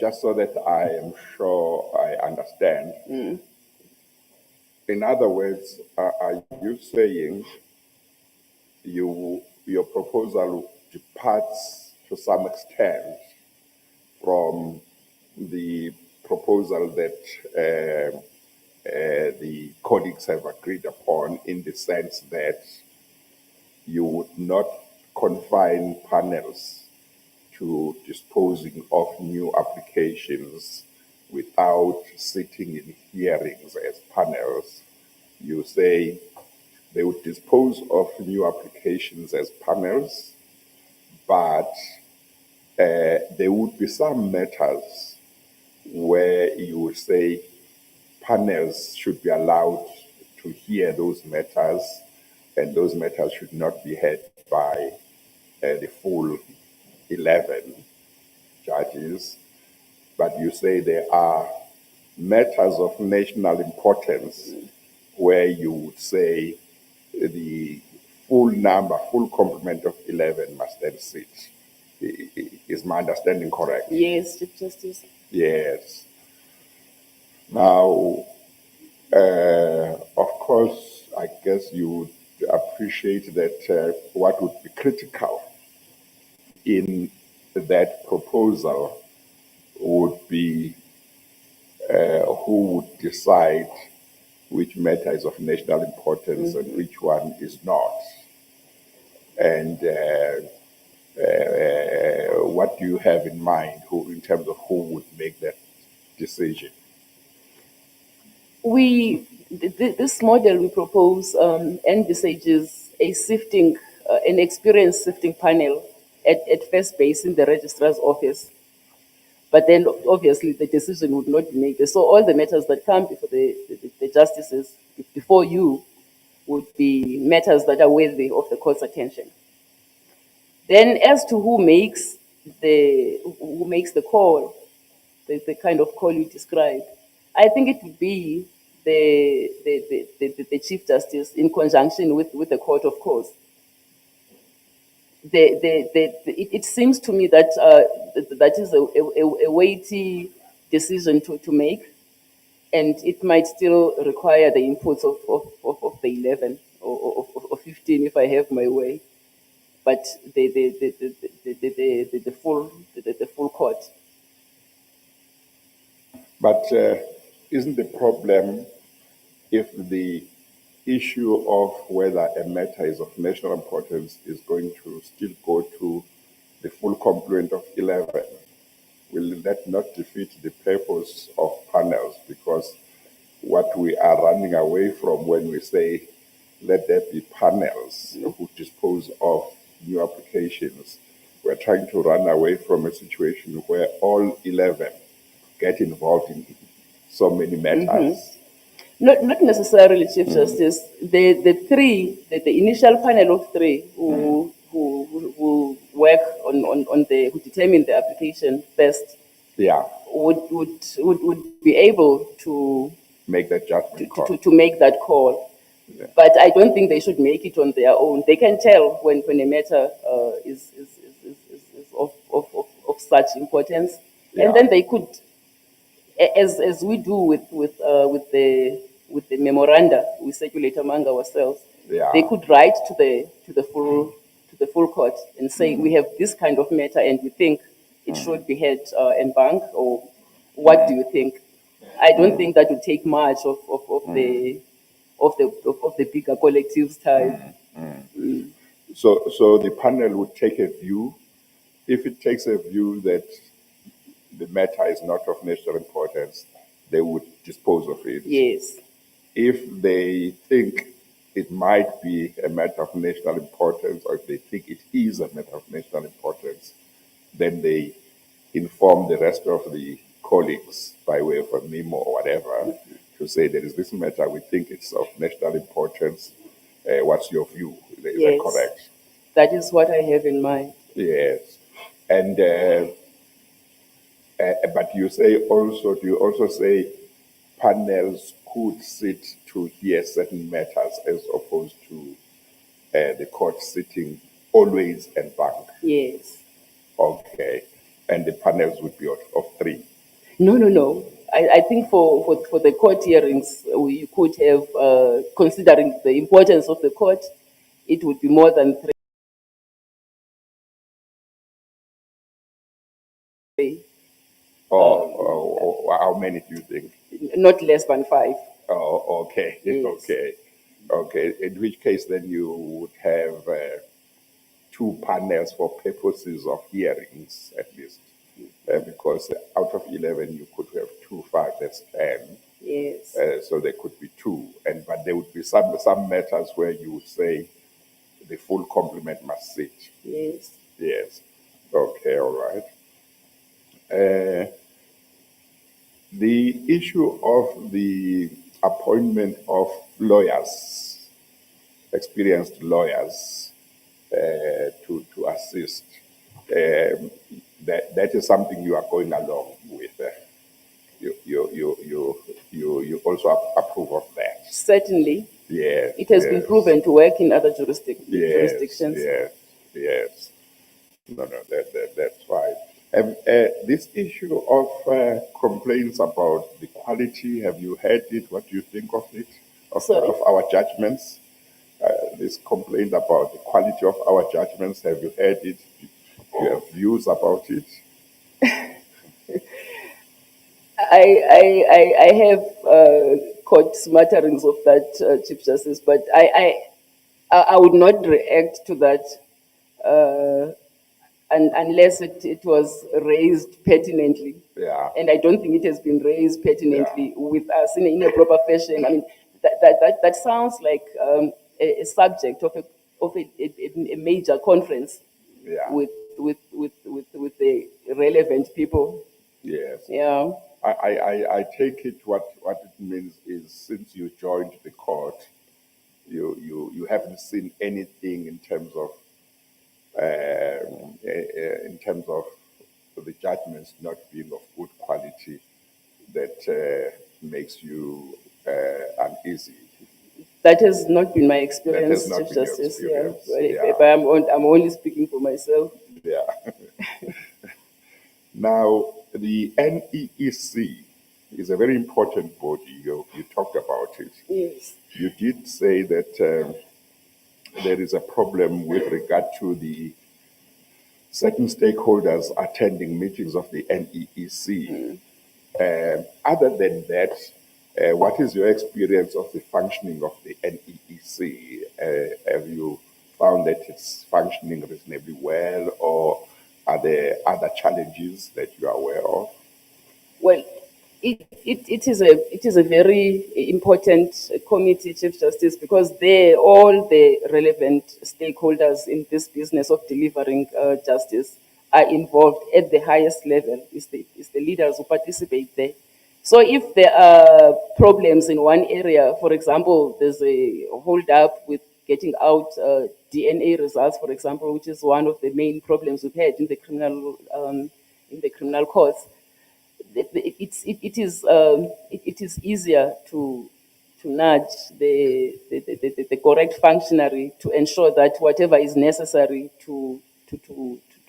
just so that I am sure I understand. In other words, are you saying your proposal departs to some extent from the proposal that the colleagues have agreed upon, in the sense that you would not confine panels to disposing of new applications without sitting in hearings as panels? You say they would dispose of new applications as panels, but there would be some matters where you would say panels should be allowed to hear those matters, and those matters should not be heard by the full 11 judges. But you say there are matters of national importance where you would say the full complement of 11 must then sit. Is my understanding correct? Yes, Chief Justice. Yes. Now, of course, I guess you would appreciate that what would be critical in that proposal would be who would decide which matter is of national importance and which one is not. And what do you have in mind in terms of who would make that decision? This model we propose envisages a sifting, an experienced sifting panel at first base in the registrar's office. But then obviously the decision would not be made. So all the matters that come before the justices, before you, would be matters that are worthy of the court's attention. Then as to who makes the call, the kind of call you described, I think it would be the Chief Justice in conjunction with the court, of course. It seems to me that that is a weighty decision to make, and it might still require the inputs of the 11 or 15 if I have my way, but the full court. But isn't the problem if the issue of whether a matter is of national importance is going to still go to the full complement of 11? Will that not defeat the purpose of panels? Because what we are running away from when we say let there be panels who dispose of new applications, we're trying to run away from a situation where all 11 get involved in so many matters. Not necessarily, Chief Justice. The initial panel of 3 who work who determine the application first, would be able to make that judgment call. To make that call. Yeah. But I don't think they should make it on their own. They can tell when a matter is of such importance, and then they could, as we do with the memoranda we circulate among ourselves, they could write to the full court and say we have this kind of matter and we think it should be heard en banc, or what do you think? I don't think that would take much of the bigger collective's time. So the panel would take a view. If it takes a view that the matter is not of national importance, they would dispose of it. Yes. If they think it might be a matter of national importance, or if they think it is a matter of national importance, then they inform the rest of the colleagues by way of a memo or whatever to say there is this matter, we think it's of national importance. What's your view? Is that correct? That is what I have in mind. Yes. And but you also say panels could sit to hear certain matters as opposed to the court sitting always en banc? Yes. Okay. and the panels would be of three. No. I think for the court hearings, you could have, considering the importance of the court, it would be more than three, Or how many do you think? not less than five. Oh, okay, Yes. okay. In which case, then you would have two panels for purposes of hearings, at least, because out of 11 you could have two, five. That's 10. Yes. So there could be two, but there would be some matters where you would say the full complement must sit. Yes. Yes. Okay. All right. The issue of the appointment of lawyers, experienced lawyers, to assist, that is something you are going along with. You also approve of that. Certainly. Yes. It has been proven to work in other jurisdictions. Yes. No, that's right. This issue of complaints about the quality, have you heard it? What do you think of it? Sorry? Of our judgments? This complaint about the quality of our judgments, have you heard it? Do you have views about it? I have caught smatterings of that, Chief Justice, but I would not react to that unless it was raised pertinently. Yeah. And I don't think it has been raised pertinently with us in a proper fashion. I mean, that sounds like a subject of a major conference Yeah. with the relevant people. Yes. Yeah. I take it what it means is, since you joined the court, you haven't seen anything in terms of the judgments not being of good quality that makes you uneasy. That has not been my That experience, has not Chief been your Justice. experience. Yeah. But I'm only speaking for myself. Yeah. Now, the NEEC is a very important body. You talked about it. Yes. You did say that there is a problem with regard to the certain stakeholders attending meetings of the NEEC. Other than that, what is your experience of the functioning of the NEEC? Have you found that it's functioning reasonably well, or are there other challenges that you are aware of? Well, it is a very important committee, Chief Justice, because all the relevant stakeholders in this business of delivering justice are involved at the highest level. It's the leaders who participate there. So if there are problems in one area, for example, there's a hold up with getting out DNA results, for example, which is one of the main problems we've had in the criminal courts. It is easier to nudge the correct functionary to ensure that whatever is necessary to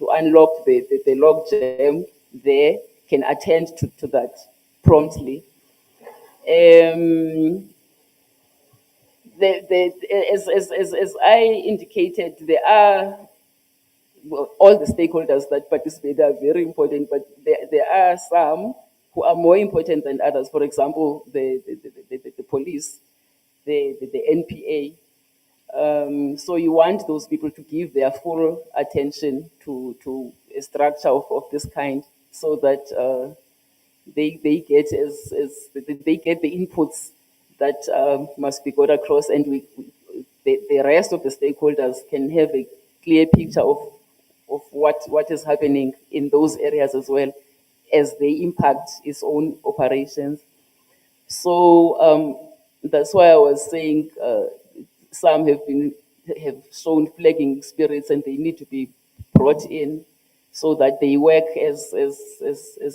unlock the log jam there can attend to that promptly. As I indicated, there are, well, all the stakeholders that participate are very important, but there are some who are more important than others. For example, the police, the NPA. So you want those people to give their full attention to a structure of this kind, so that they get the inputs that must be got across, and the rest of the stakeholders can have a clear picture of what is happening in those areas as well, as they impact its own operations. So that's why I was saying some have shown flagging spirits, and they need to be brought in so that they work as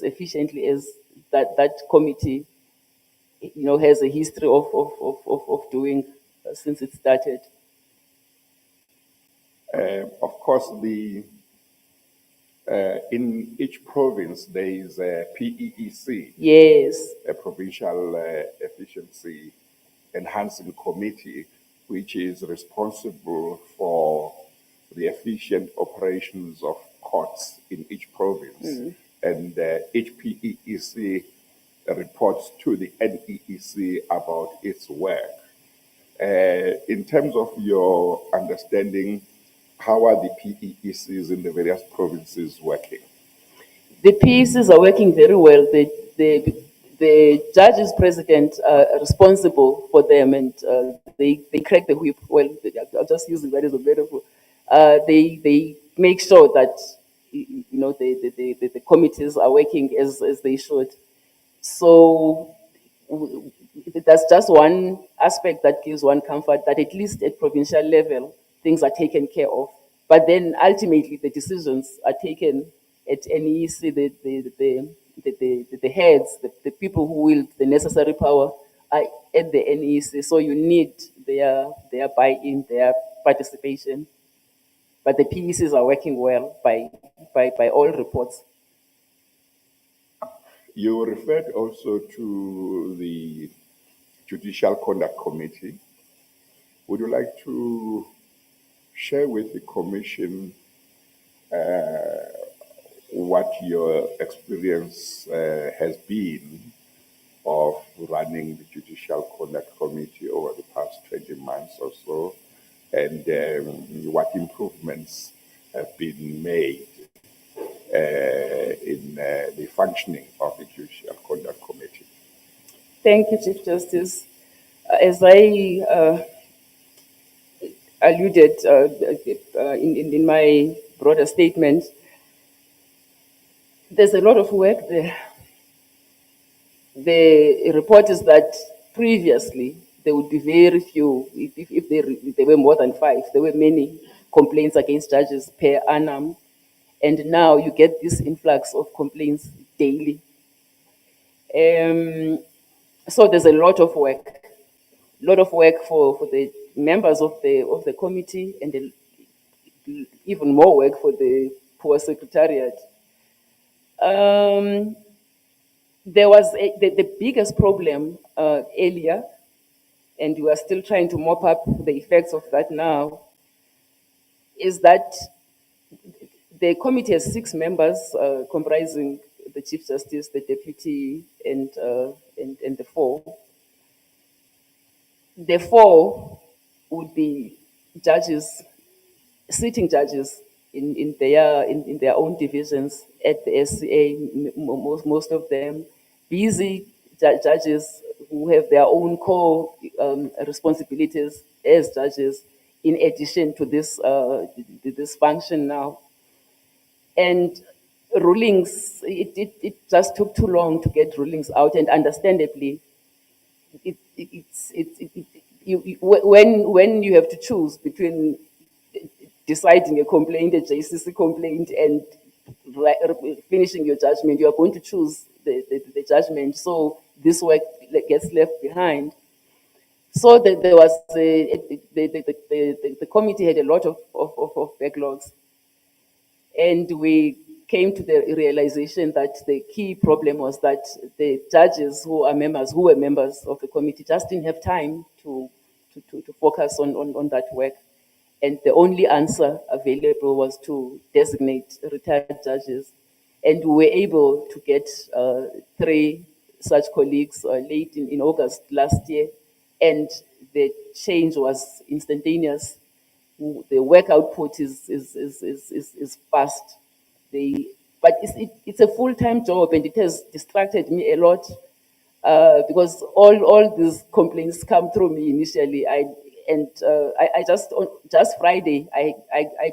efficiently as that committee, has a history of doing since it started. Of course, the In each province, there is a PEEC, Yes. a Provincial Efficiency Enhancing Committee, which is responsible for the efficient operations of courts in each province. And each PEEC reports to the NEEC about its work. In terms of your understanding, how are the PEECs in the various provinces working? The PECs are working very well. The judges president are responsible for them, and they crack the whip. Well, I'm just using that as a metaphor. They make sure that the committees are working as they should. So that's just one aspect that gives one comfort that at least at provincial level things are taken care of. But then ultimately the decisions are taken at NEC, the heads, the people who wield the necessary power are at the NEC. So you need their buy-in, their participation. But the PECs are working well by all reports. You referred also to the Judicial Conduct Committee. Would you like to share with the Commission what your experience has been of running the Judicial Conduct Committee over the past 20 months or so, and what improvements have been made in the functioning of the Judicial Conduct Committee? Thank you, Chief Justice. As I alluded in my broader statement, there's a lot of work there. The report is that previously there would be very few, if there were more than 5, there were many complaints against judges per annum. And now you get this influx of complaints daily. So there's a lot of work for the members of the committee, and even more work for the poor secretariat. There was the biggest problem earlier, and we are still trying to mop up the effects of that now, is that the committee has 6 members comprising the Chief Justice, the Deputy, and the 4. The 4 would be judges, sitting judges in their own divisions at the SCA, most of them busy judges who have their own core responsibilities as judges, in addition to this function now. And rulings, it just took too long to get rulings out, and understandably, when you have to choose between deciding a complaint, a JCC complaint, and finishing your judgment, you are going to choose the judgment. So this work gets left behind. So there was the committee had a lot of backlogs, and we came to the realization that the key problem was that the judges who were members of the committee just didn't have time to focus on that work. And the only answer available was to designate retired judges. And we were able to get 3 such colleagues late in August last year. And the change was instantaneous. The work output is fast. But it's a full-time job, and it has distracted me a lot because all these complaints come through me initially. I just Friday I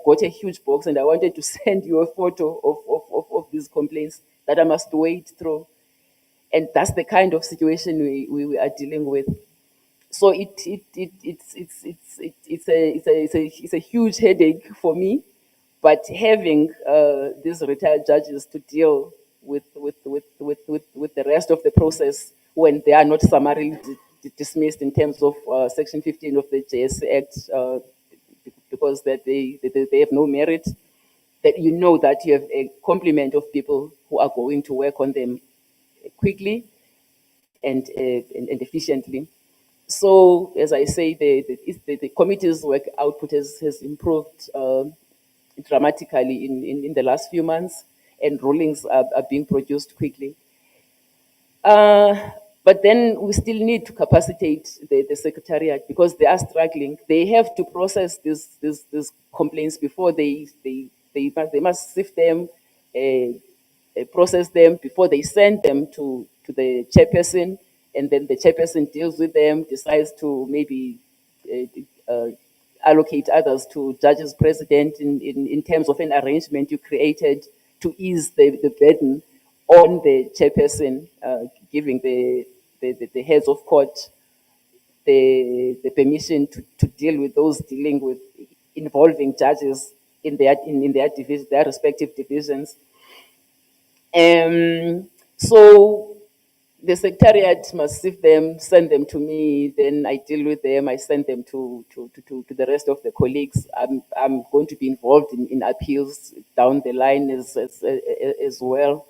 got a huge box, and I wanted to send you a photo of these complaints that I must wade through, and that's the kind of situation we are dealing with. So it's a huge headache for me, but having these retired judges to deal with the rest of the process when they are not summarily dismissed in terms of Section 15 of the JS Act because that they have no merit, that you know that you have a complement of people who are going to work on them quickly and efficiently. So, as I say, the committee's work output has improved dramatically in the last few months, and rulings are being produced quickly. But then we still need to capacitate the secretariat because they are struggling. They have to process these complaints before they must sift them, process them before they send them to the chairperson, and then the chairperson deals with them, decides to maybe allocate others to judges president in terms of an arrangement you created to ease the burden on the chairperson, giving the heads of court the permission to deal with those dealing with involving judges in their division, their respective divisions. So the secretariat must sift them, send them to me, then I deal with them, I send them to the rest of the colleagues. I'm going to be involved in appeals down the line as well.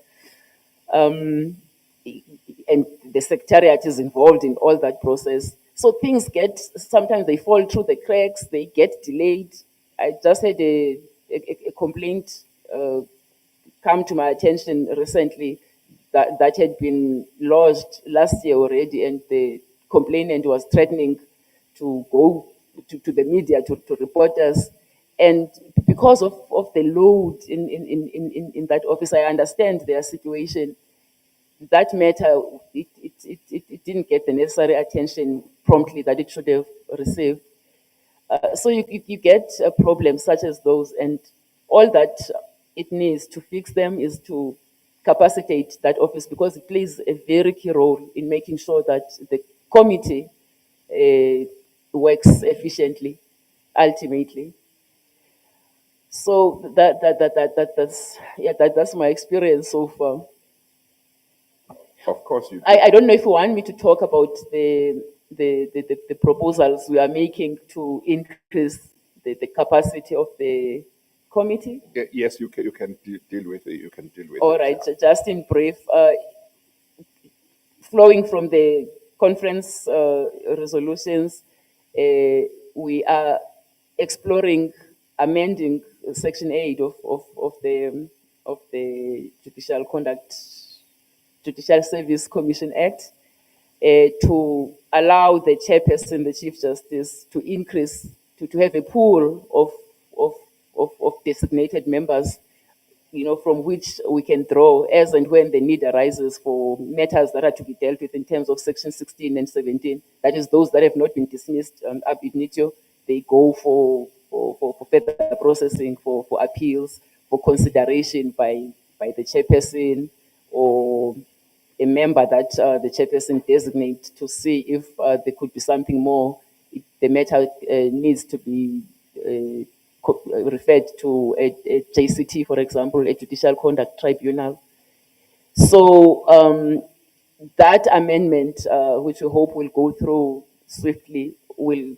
And the secretariat is involved in all that process. So things sometimes they fall through the cracks, they get delayed. I just had a complaint come to my attention recently that had been lodged last year already, and the complainant was threatening to go to the media to report us. And because of the load in that office, I understand their situation. That matter, it didn't get the necessary attention promptly that it should have received. So you get problems such as those, and all that it needs to fix them is to capacitate that office because it plays a very key role in making sure that the committee works efficiently, ultimately. So that's my experience so far. Of course, you do. I don't know if you want me to talk about the proposals we are making to increase the capacity of the committee. Yes, you can deal with it. You can deal with All it. right, just in brief, flowing from the conference resolutions, we are exploring amending Section 8 of the Judicial Service Commission Act to allow the chairperson, the Chief Justice, to increase, to have a pool of designated members, from which we can draw as and when the need arises for matters that are to be dealt with in terms of Section 16 and 17. That is, those that have not been dismissed ab initio, they go for further processing, for appeals, for consideration by the chairperson or a member that the chairperson designates to see if there could be something more. If the matter needs to be referred to a JCT, for example, a Judicial Conduct Tribunal. So that amendment, which we hope will go through swiftly, will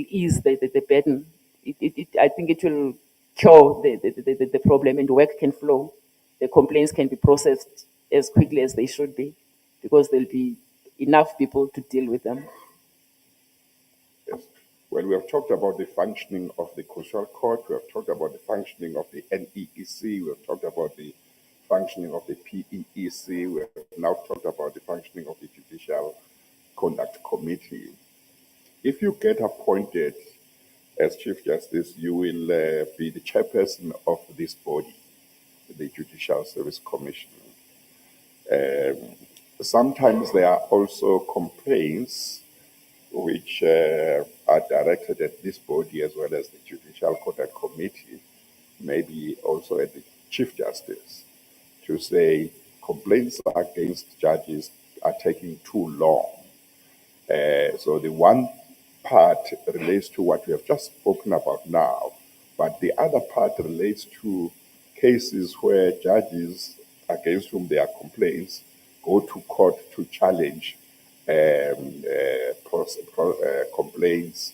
ease the burden. I think it will cure the problem, and work can flow. The complaints can be processed as quickly as they should be, because there'll be enough people to deal with them. Yes. Well, we have talked about the functioning of the Constitutional Court, we have talked about the functioning of the NEEC, we have talked about the functioning of the PEEC, we have now talked about the functioning of the Judicial Conduct Committee. If you get appointed as Chief Justice, you will be the chairperson of this body, the Judicial Service Commission. Sometimes there are also complaints which are directed at this body as well as the Judicial Conduct Committee, maybe also at the Chief Justice, to say complaints against judges are taking too long. So the one part relates to what we have just spoken about now, but the other part relates to cases where judges against whom there are complaints go to court to challenge complaints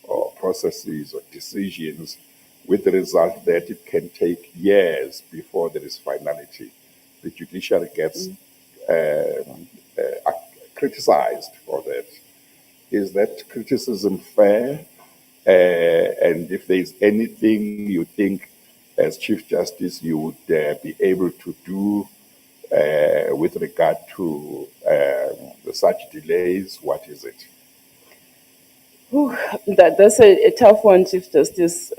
or processes or decisions with the result that it can take years before there is finality. The judiciary gets criticized for that. Is that criticism fair? And if there's anything you think as Chief Justice you would be able to do with regard to such delays, what is it? Whew, that's a tough one, Chief Justice.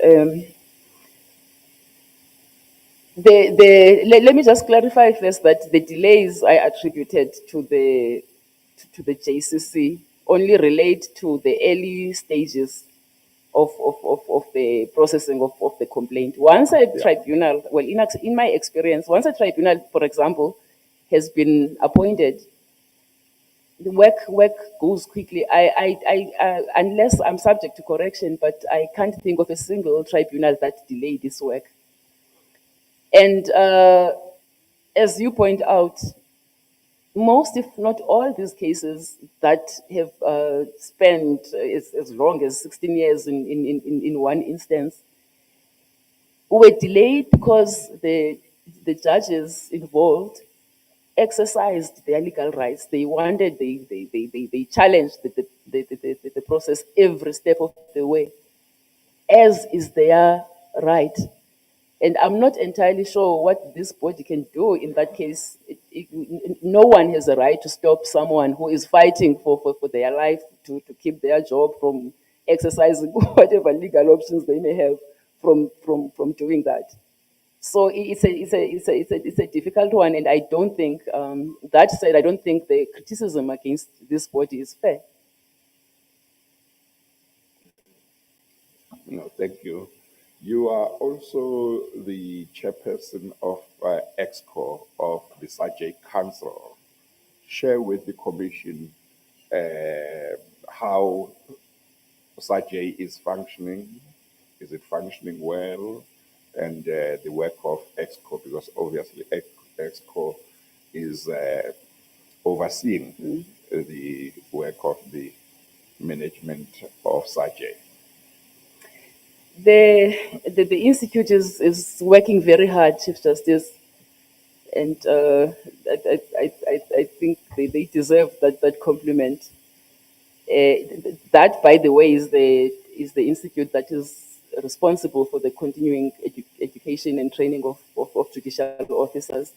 Let me just clarify first that the delays I attributed to the JCC only relate to the early stages of the processing of the complaint. Once a tribunal, well, in my experience, once a tribunal, for example, has been appointed, the work goes quickly. Unless I'm subject to correction, but I can't think of a single tribunal that delayed this work. And as you point out, most, if not all, these cases that have spent as long as 16 years in one instance were delayed because the judges involved exercised their legal rights. They wanted, they challenged the process every step of the way, as is their right. And I'm not entirely sure what this body can do in that case. No one has a right to stop someone who is fighting for their life to keep their job from exercising whatever legal options they may have from doing that. So it's a difficult one, and I don't think, that said, I don't think the criticism against this body is fair. No, thank you. You are also the chairperson of EXCO, of the SAJE Council. Share with the Commission how SAJE is functioning. Is it functioning well? And the work of EXCO, because obviously EXCO is overseeing the work of the management of SAJE. The institute is working very hard, Chief Justice, and I think they deserve that compliment. That, by the way, is the institute that is responsible for the continuing education and training of judicial officers.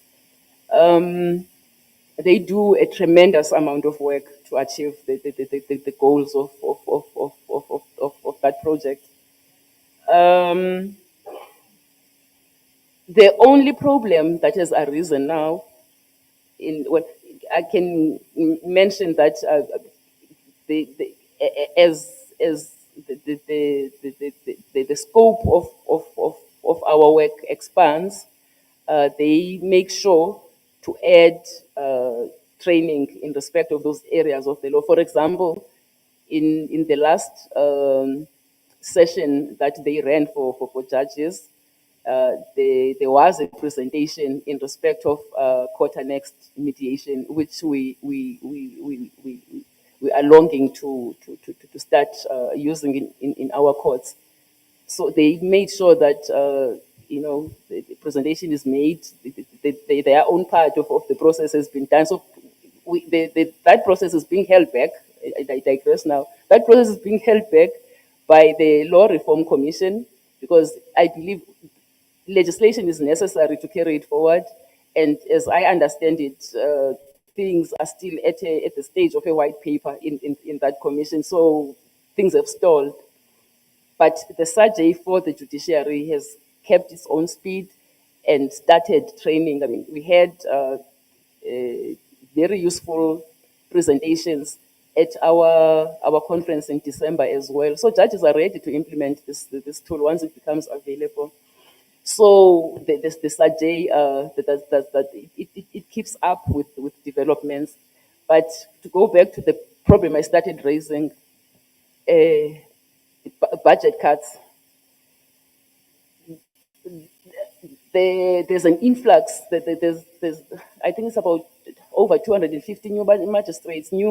They do a tremendous amount of work to achieve the goals of that project. The only problem that has arisen now, I can mention that as the scope of our work expands, they make sure to add training in respect of those areas of the law. For example, in the last session that they ran for judges, there was a presentation in respect of court-annexed mediation, which we are longing to start using in our courts. So they made sure that the presentation is made, their own part of the process has been done. So that process is being held back. I digress now. That process is being held back by the Law Reform Commission, because I believe legislation is necessary to carry it forward. And as I understand it, things are still at the stage of a white paper in that commission. So things have stalled. But the SAJE for the judiciary has kept its own speed and started training. I mean, we had very useful presentations at our conference in December as well. So judges are ready to implement this tool once it becomes available. So the SAJE, it keeps up with developments. But to go back to the problem I started raising, budget cuts. There's an influx. There's I think it's about over 250 new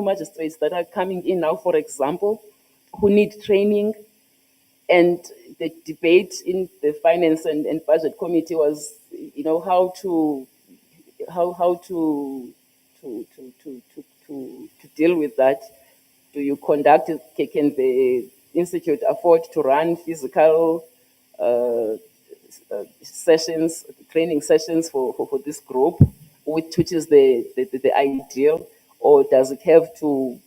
magistrates that are coming in now, for example, who need training. And the debate in the Finance and Budget Committee was, how to deal with that. Do you conduct it? Can the institute afford to run physical sessions, training sessions for this group, which is the ideal, or does it have to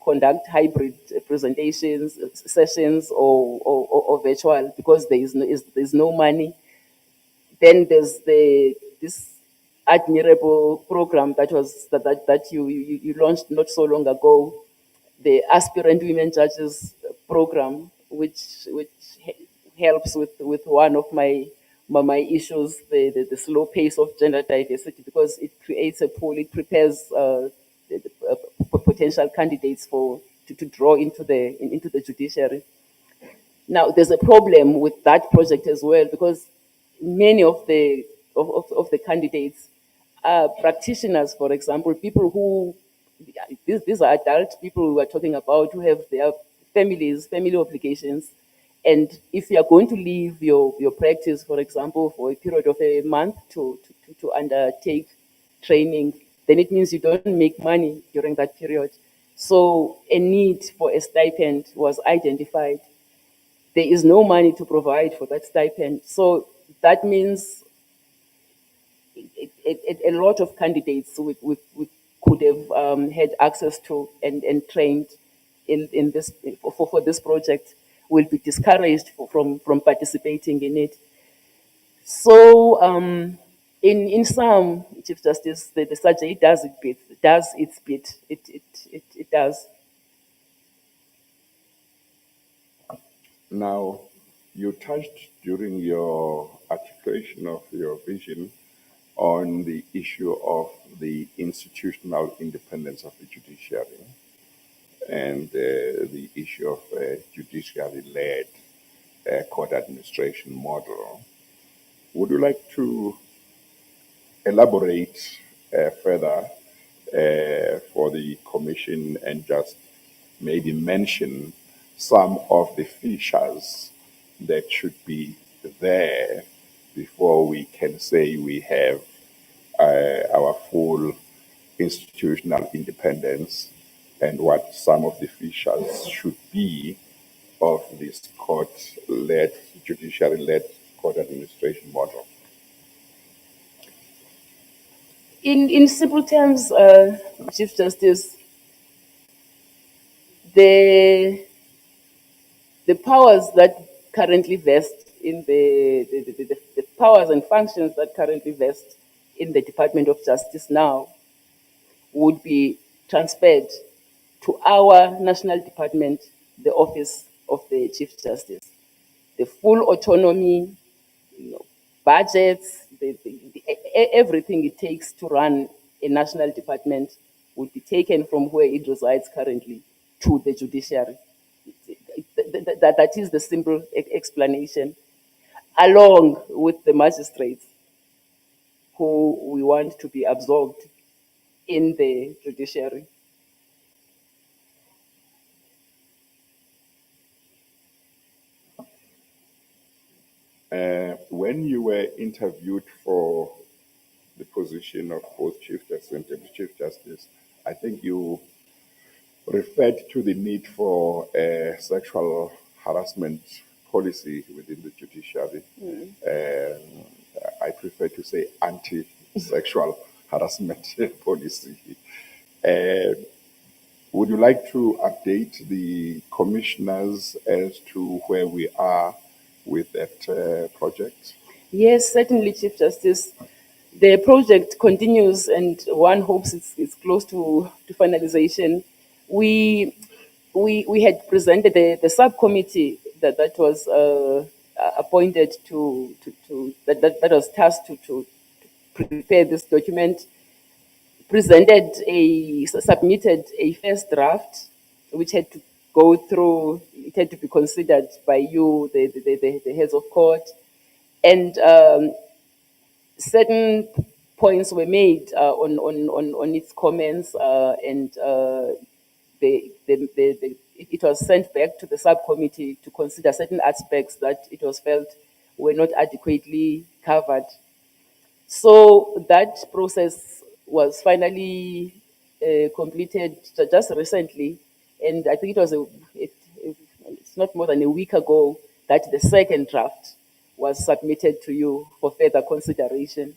conduct hybrid presentations, sessions, or virtual, because there's no money? Then there's this admirable program that you launched not so long ago, the aspirant women judges program, which helps with one of my issues, the slow pace of gender diversity, because it creates a pool, it prepares potential candidates to draw into the judiciary. Now, there's a problem with that project as well, because many of the candidates are practitioners, for example, people who, these are adult people we are talking about, who have their family obligations. And if you are going to leave your practice, for example, for a period of a month to undertake training, then it means you don't make money during that period. So a need for a stipend was identified. There is no money to provide for that stipend. So that means a lot of candidates could have had access to and trained in this for this project will be discouraged from participating in it. So in sum, Chief Justice, the SAJA does its bit. It does. Now, you touched during your articulation of your vision on the issue of the institutional independence of the judiciary and the issue of judiciary-led court administration model. Would you like to elaborate further for the Commission and just maybe mention some of the features that should be there before we can say we have our full institutional independence, and what some of the features should be of this court-led, judiciary-led court administration model? In simple terms, Chief Justice, the powers that currently vest in the powers and functions that currently vest in the Department of Justice now would be transferred to our national department, the Office of the Chief Justice. The full autonomy, budgets, everything it takes to run a national department would be taken from where it resides currently to the judiciary. That is the simple explanation, along with the magistrates who we want to be absorbed in the judiciary. When you were interviewed for the position of both Chief Justice and Deputy Chief Justice, I think you referred to the need for a sexual harassment policy within the judiciary. I prefer to say anti-sexual harassment policy. Would you like to update the commissioners as to where we are with that project? Yes, certainly, Chief Justice. The project continues, and one hopes it's close to finalization. We had presented the subcommittee that was appointed that was tasked to prepare this document, submitted a first draft, which had to go through. It had to be considered by you, the heads of court, and certain points were made on its comments, and the it was sent back to the subcommittee to consider certain aspects that it was felt were not adequately covered. So that process was finally completed just recently, and I think it's not more than a week ago that the second draft was submitted to you for further consideration.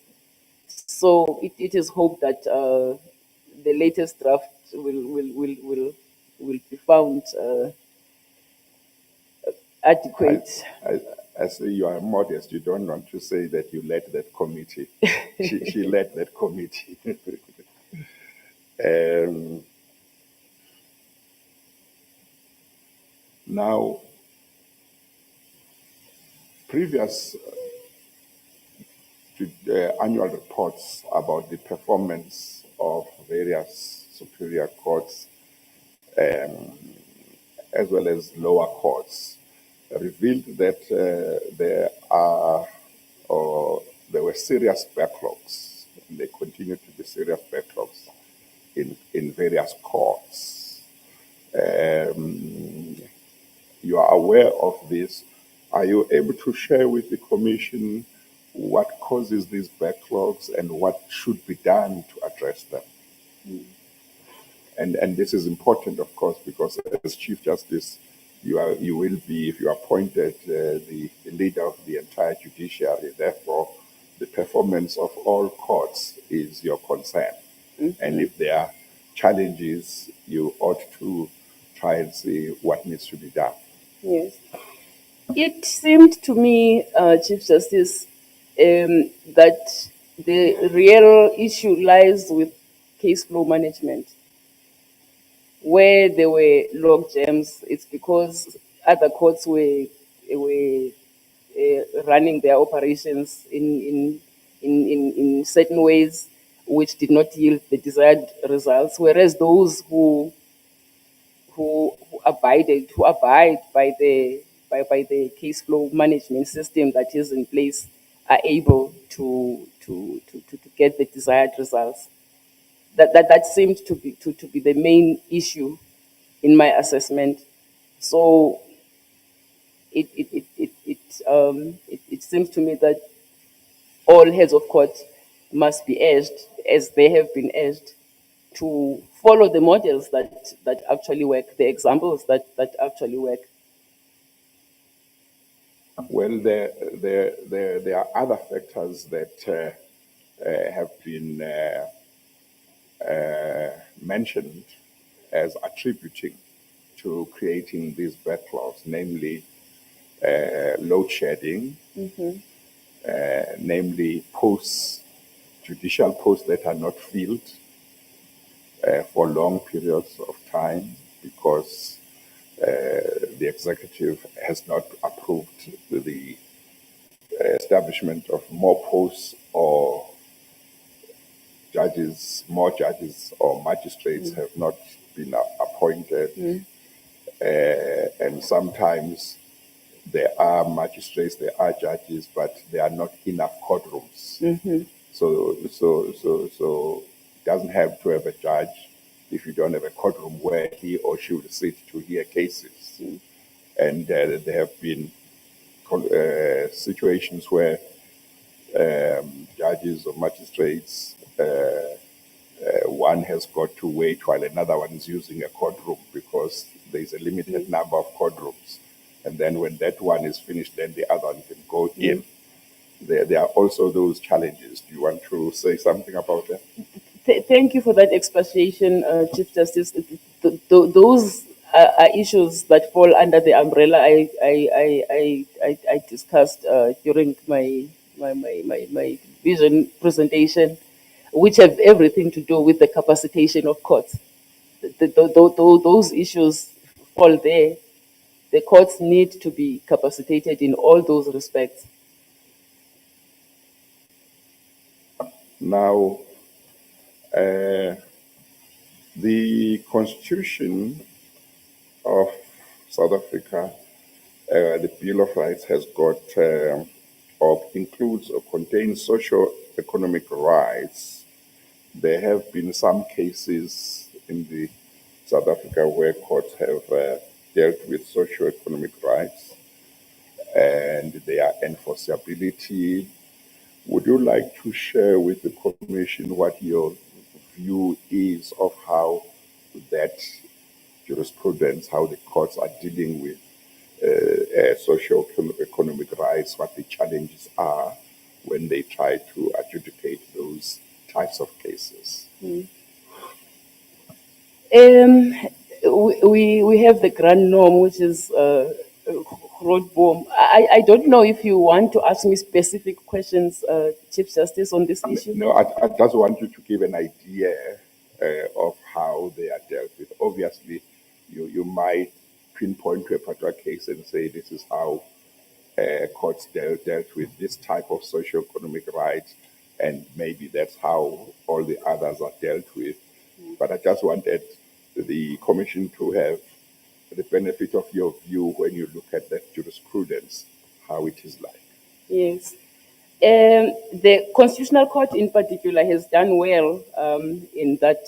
So it is hoped that the latest draft will be found adequate. I say you are modest. You don't want to say that you led that committee. She led that committee. Now, previous annual reports about the performance of various superior courts as well as lower courts revealed that there were serious backlogs, and there continue to be serious backlogs in various courts. You are aware of this. Are you able to share with the Commission what causes these backlogs and what should be done to address them? And this is important, of course, because as Chief Justice, you will be, if you are appointed, the leader of the entire judiciary. Therefore, the performance of all courts is your concern. And if there are challenges, you ought to try and see what needs to be done. Yes. It seemed to me, Chief Justice, that the real issue lies with case flow management. Where there were log jams, it's because other courts were running their operations in certain ways which did not yield the desired results, whereas those who abide by the case flow management system that is in place are able to get the desired results. That seemed to be the main issue in my assessment. So it seems to me that all heads of court must be urged, as they have been urged, to follow the models that actually work, the examples that actually work. Well, there are other factors that have been mentioned as attributing to creating these backlogs, namely load shedding, namely judicial posts that are not filled for long periods of time because the executive has not approved the establishment of more posts or more judges or magistrates have not been appointed. And sometimes there are magistrates, there are judges, but there are not enough courtrooms. So it doesn't have to have a judge if you don't have a courtroom where he or she will sit to hear cases. And there have been situations where judges or magistrates, one has got to wait while another one is using a courtroom because there's a limited number of courtrooms. And then when that one is finished, then the other one can go in. There are also those challenges. Do you want to say something about that? Thank you for that explanation, Chief Justice. Those are issues that fall under the umbrella I discussed during my vision presentation, which have everything to do with the capacitation of courts. Those issues fall there. The courts need to be capacitated in all those respects. Now, the Constitution of South Africa, the Bill of Rights, has got or includes or contains socio-economic rights. There have been some cases in the South Africa where courts have dealt with socio-economic rights and their enforceability. Would you like to share with the Commission what your view is of how that jurisprudence, how the courts are dealing with socio-economic rights, what the challenges are when they try to adjudicate those types of cases? We have the grand norm, which is Grootboom. I don't know if you want to ask me specific questions, Chief Justice, on this issue. No, I just want you to give an idea of how they are dealt with. Obviously, you might pinpoint to a particular case and say this is how courts dealt with this type of socio-economic rights, and maybe that's how all the others are dealt with. But I just wanted the Commission to have the benefit of your view when you look at that jurisprudence, how it is like. Yes. The Constitutional Court in particular has done well in that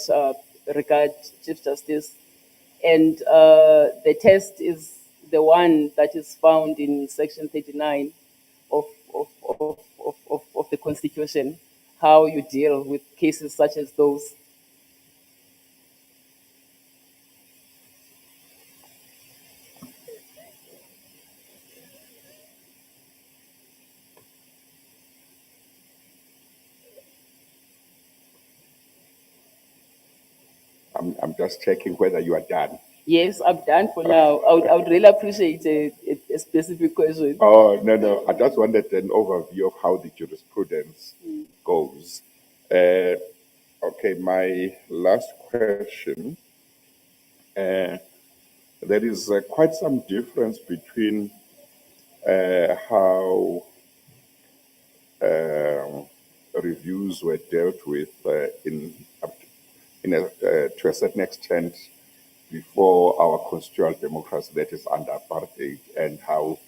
regard, Chief Justice. And the test is the one that is found in Section 39 of the Constitution, how you deal with cases such as those. I'm just checking whether you are done. Yes, I'm done for now. I would really appreciate a specific question. Oh, no. I just wanted an overview of how the jurisprudence goes. Okay, my last question. There is quite some difference between how reviews were dealt with to a certain extent before our constitutional democracy that is under apartheid, and how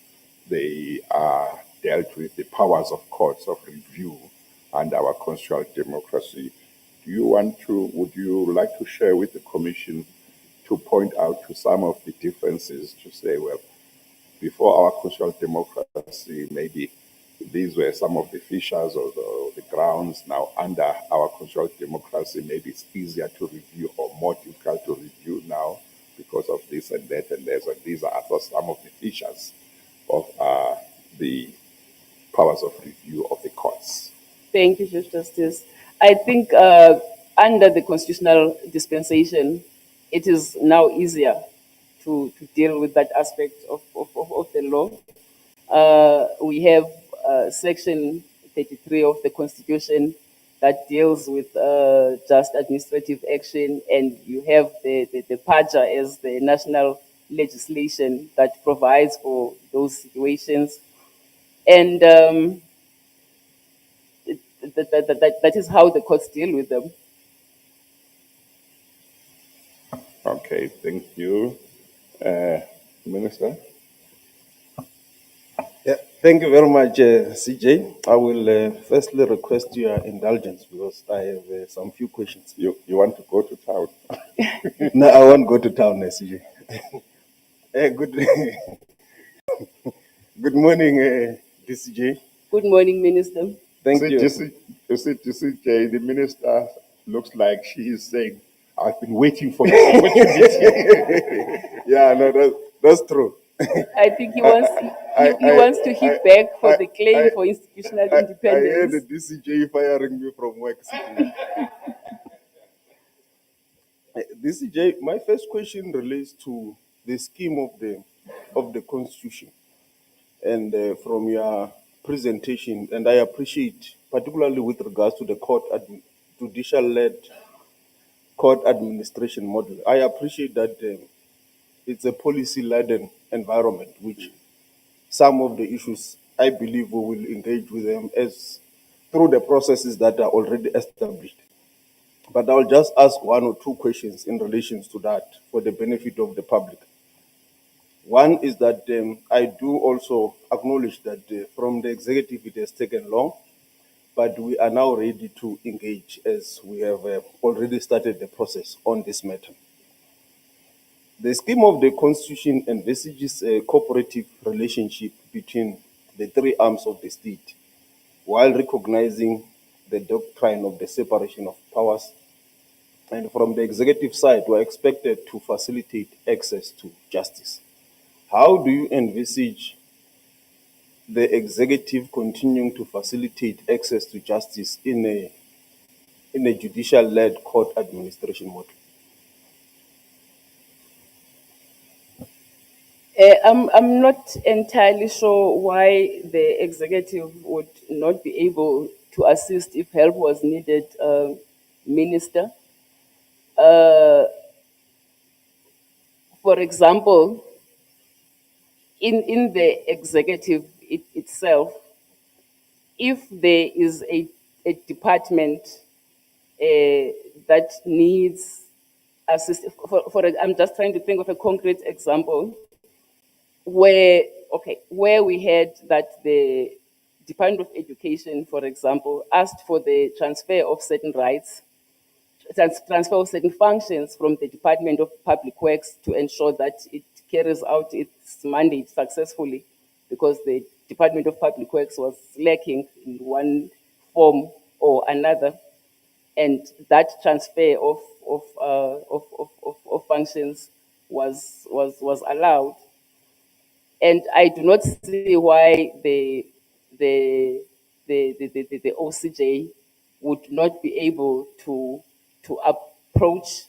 they are dealt with, the powers of courts of review under our constitutional democracy. Would you like to share with the Commission to point out to some of the differences, to say, well, before our constitutional democracy, maybe these were some of the features or the grounds. Now, under our constitutional democracy, maybe it's easier to review or more difficult to review now because of this and that and that. And these are also some of the features of the powers of review of the courts. Thank you, Chief Justice. I think under the constitutional dispensation, it is now easier to deal with that aspect of the law. We have Section 33 of the Constitution that deals with just administrative action, and you have the PAJA as the national legislation that provides for those situations. And that is how the courts deal with them. Okay, thank you. Minister? Yeah, thank you very much, CJ. I will firstly request your indulgence because I have some few questions. You want to go to town? No, I won't go to town, CJ. Good morning, DCJ. Good morning, Minister. Thank you. Jay, the minister looks like she is saying, I've been waiting for this opportunity. Yeah, no, that's true. I think he wants to hit back for the claim for institutional independence. I heard the DCJ firing me from work. DCJ, my first question relates to the scheme of the Constitution, and from your presentation, and I appreciate, particularly with regards to the judicial-led court administration model, I appreciate that it's a policy-laden environment, which some of the issues, I believe we will engage with them as through the processes that are already established. But I'll just ask one or two questions in relation to that for the benefit of the public. One is that I do also acknowledge that from the executive it has taken long, but we are now ready to engage as we have already started the process on this matter. The scheme of the Constitution envisages a cooperative relationship between the three arms of the state, while recognizing the doctrine of the separation of powers. And from the executive side, we're expected to facilitate access to justice. How do you envisage the executive continuing to facilitate access to justice in a judicial-led court administration model? I'm not entirely sure why the executive would not be able to assist if help was needed, Minister. For example, in the executive itself, if there is a department that needs assistance, I'm just trying to think of a concrete example where we had that the Department of Education, for example, asked for the transfer of certain rights, transfer of certain functions from the Department of Public Works to ensure that it carries out its mandate successfully, because the Department of Public Works was lacking in one form or another, and that transfer of functions was allowed. And I do not see why the OCJ would not be able to approach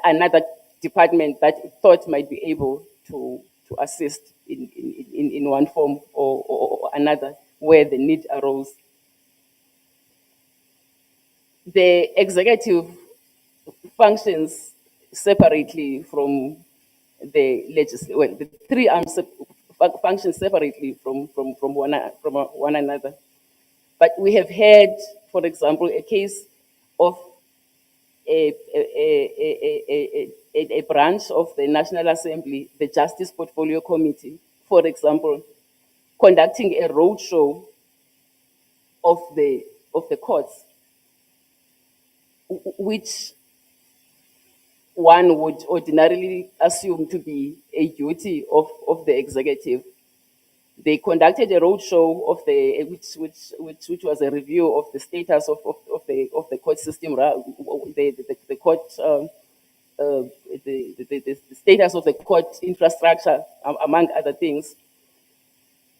another department that it thought might be able to assist in one form or another where the need arose. The executive functions separately from the legislature. Well, the three arms function separately from one another. But we have had, for example, a case of a branch of the National Assembly, the Justice Portfolio Committee, for example, conducting a roadshow of the courts, which one would ordinarily assume to be a duty of the executive. They conducted a roadshow of which was a review of the status of the court system, the court, the status of the court infrastructure, among other things.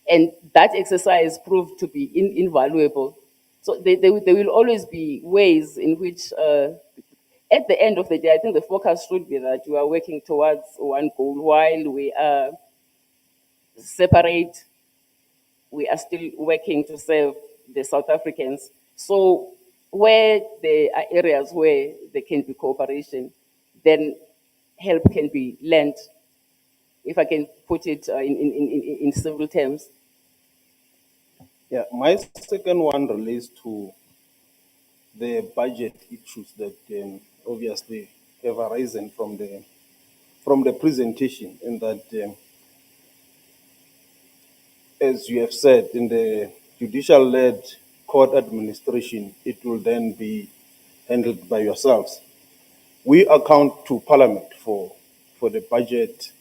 And that exercise proved to be invaluable. So there will always be ways in which, at the end of the day, I think the focus should be that we are working towards one goal. While we are separate, we are still working to serve the South Africans. So where there are areas where there can be cooperation, then help can be lent, if I can put it in simple terms. Yeah, my second one relates to the budget issues that obviously have arisen from the presentation, in that, as you have said, in the judicial-led court administration, it will then be handled by yourselves. We account to Parliament for the budget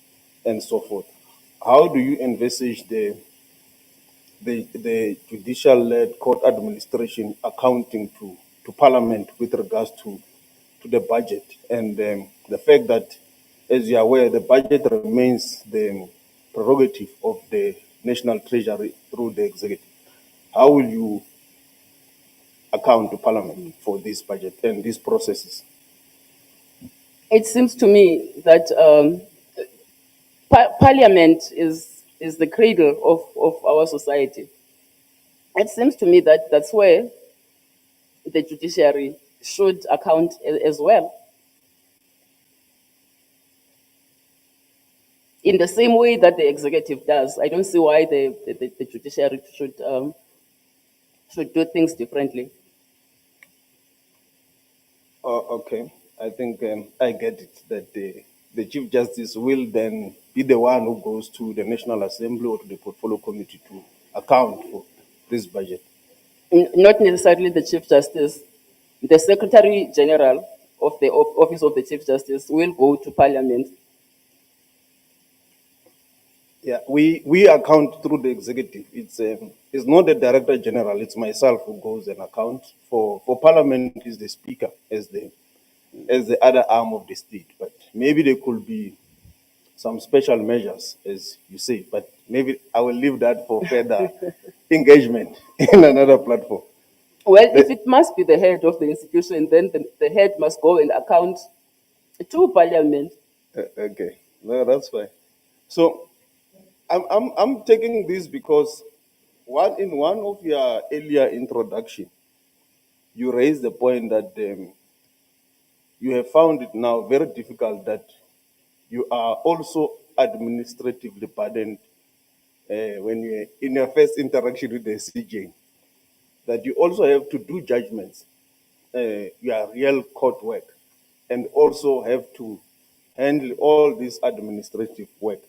and so forth. How do you envisage the judicial-led court administration accounting to Parliament with regards to the budget, and the fact that, as you are aware, the budget remains the prerogative of the National Treasury through the executive? How will you account to Parliament for this budget and these processes? It seems to me that Parliament is the cradle of our society. It seems to me that that's where the judiciary should account as well. In the same way that the executive does, I don't see why the judiciary should do things differently. Okay, I think I get it, that the Chief Justice will then be the one who goes to the National Assembly or to the Portfolio Committee to account for this budget. Not necessarily the Chief Justice, the Secretary General of the Office of the Chief Justice will go to Parliament. Yeah, we account through the executive. It's not the director general. It's myself who goes and account for Parliament. Is the speaker as the other arm of the state. But maybe there could be some special measures, as you say. But maybe I will leave that for further engagement in another platform. Well, if it must be the head of the institution, then the head must go and account to Parliament. Okay, no, that's fine. So I'm taking this because in one of your earlier introduction, you raised the point that you have found it now very difficult that you are also administratively burdened when you in your first interaction with the CJ, that you also have to do judgments, your real court work, and also have to handle all this administrative work.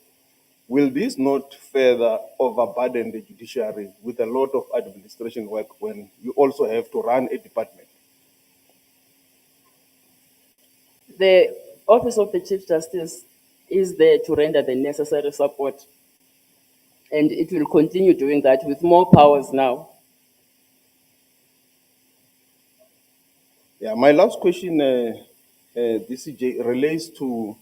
Will this not further overburden the judiciary with a lot of administration work when you also have to run a department? The Office of the Chief Justice is there to render the necessary support, and it will continue doing that with more powers now. Yeah, my last question, DCJ, relates to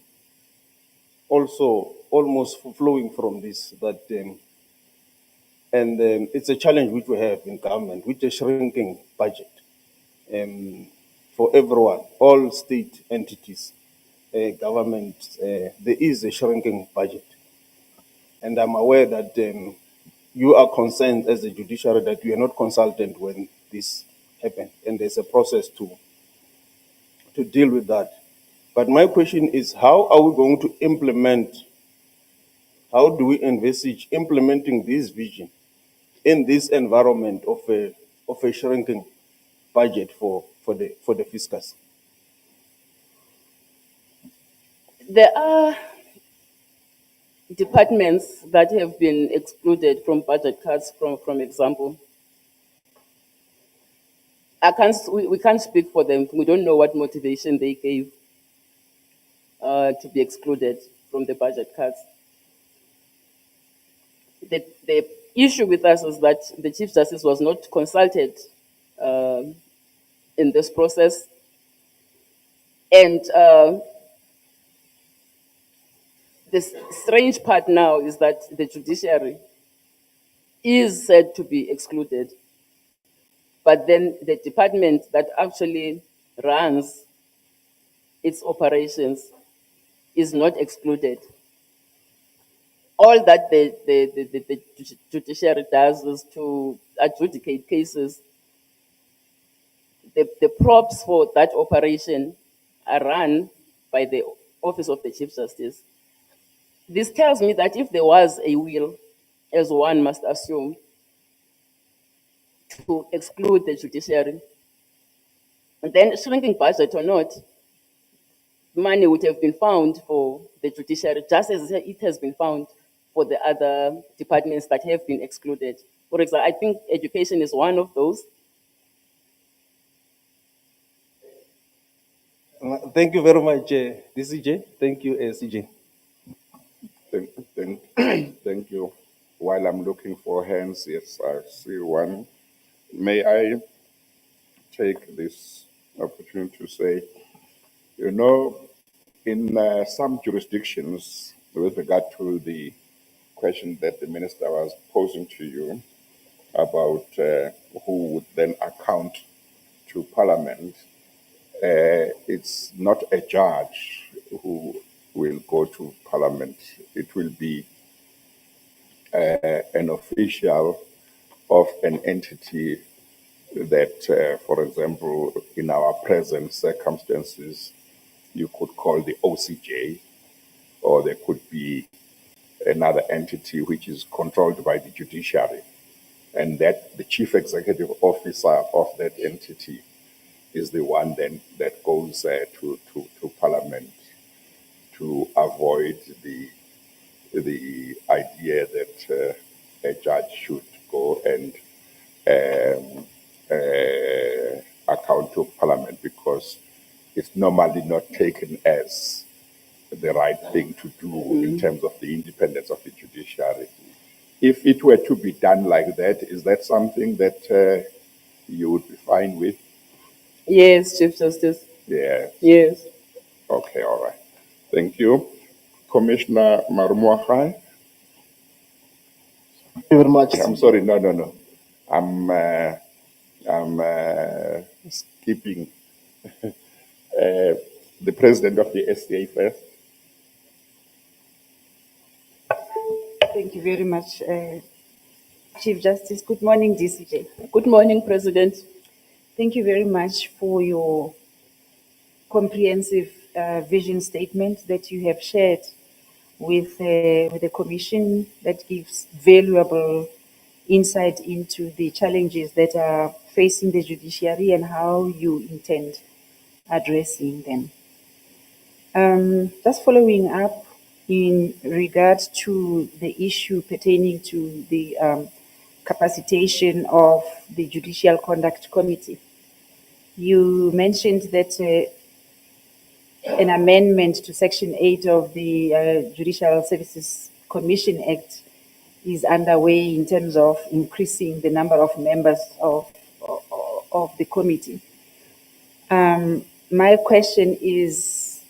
also almost flowing from this, that it's a challenge which we have in government, with a shrinking budget for everyone, all state entities, government. There is a shrinking budget, and I'm aware that you are concerned as a judiciary that you are not consultant when this happened, and there's a process to deal with that. But my question is, how are we going to implement, how do we envisage implementing this vision in this environment of a shrinking budget for the fiscus? There are departments that have been excluded from budget cuts, from example. We can't speak for them. We don't know what motivation they gave to be excluded from the budget cuts. The issue with us is that the Chief Justice was not consulted in this process. And the strange part now is that the judiciary is said to be excluded, but then the department that actually runs its operations is not excluded. All that the judiciary does is to adjudicate cases. The props for that operation are run by the Office of the Chief Justice. This tells me that if there was a will, as one must assume, to exclude the judiciary, and then shrinking budget or not, money would have been found for the judiciary, just as it has been found for the other departments that have been excluded. For example, I think education is one of those. Thank you very much, DCJ. Thank you, CJ. Thank you. While I'm looking for hands, yes, I see one. May I take this opportunity to say, you know, in some jurisdictions, with regard to the question that the minister was posing to you about who would then account to Parliament, it's not a judge who will go to Parliament. It will be an official of an entity that, for example, in our present circumstances, you could call the OCJ, or there could be another entity which is controlled by the judiciary, and that the chief executive officer of that entity is the one then that goes to Parliament to avoid the idea that a judge should go and account to Parliament, because it's normally not taken as the right thing to do in terms of the independence of the judiciary. If it were to be done like that, is that something that you would be fine with? Yes, Chief Justice. Yeah. Yes. Okay, all right. Thank you. Commissioner Marumwakai? Thank you very much. I'm sorry, no. I'm skipping the president of the SCA first. Thank you very much, Chief Justice. Good morning, DCJ. Good morning, President. Thank you very much for your comprehensive vision statement that you have shared with the Commission that gives valuable insight into the challenges that are facing the judiciary and how you intend addressing them. Just following up in regard to the issue pertaining to the capacitation of the Judicial Conduct Committee. You mentioned that an amendment to Section 8 of the Judicial Services Commission Act is underway in terms of increasing the number of members of the committee. My question is,